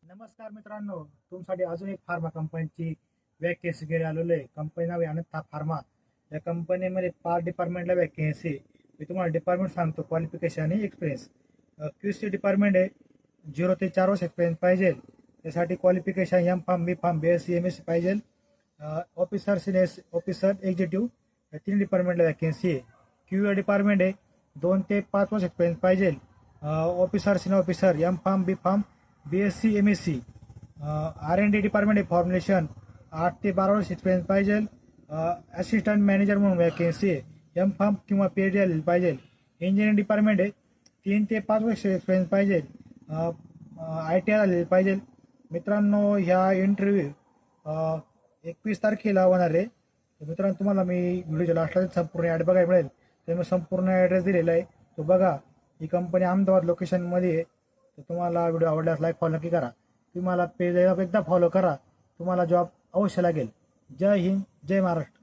नमस्कार मित्रांनो, तुमच्यासाठी अजून एक फार्मा कंपनीची वॅकेन्सी घेऊन आलेलो आहे. कंपनी नाव आहे अनंता फार्मा. या कंपनीमध्ये 5 डिपार्टमेंटला वॅकेन्सी. मी तुम्हाला डिपार्टमेंट सांगतो, क्वालिफिकेशन आणि एक्सपिरियन्स. क्यूसी डिपार्टमेंट आहे, 0 ते 4 वर्ष एक्सपिरियन्स पाहिजे. त्यासाठी qualification M pharm, B pharm, BSc MSc पाहिजे. ऑफिसर, सिनियर ऑफिसर, एक्झिक्युटिव्ह या 3 डिपार्टमेंटला वॅकेन्सी आहे. क्यूए डिपार्टमेंट आहे, 2 ते 5 वर्ष एक्सपिरियन्स पाहिजे. Officer, senior officer, M pharm, B pharm, BSc MSc. R&D department आहे, फॉर्म्युलेशन, 8 ते 12 वर्ष एक्सपिरियन्स पाहिजे. असिस्टंट मॅनेजर म्हणून वॅकेन्सी आहे, एम फार्म किंवा PhD झालेली पाहिजे. इंजिनिअरिंग डिपार्टमेंट आहे, 3 ते 5 वर्ष एक्सपिरियन्स पाहिजे. ITI झालेली पाहिजे. मित्रांनो, ह्या इंटरव्ह्यू 21 तारखेला होणार आहे. मित्रांनो, तुम्हाला मी व्हिडिओच्या लास्टला संपूर्ण ॲड बघायला मिळेल. तर मी संपूर्ण ॲड्रेस दिलेला आहे, तो बघा. ही कंपनी अहमदाबाद लोकेशनमध्ये आहे. तर तुम्हाला व्हिडिओ आवडल्यास लाईक फॉलो नक्की करा. तुम्हाला पेज एकदा फॉलो करा, तुम्हाला जॉब अवश्य लागेल. जय हिंद, जय महाराष्ट्र.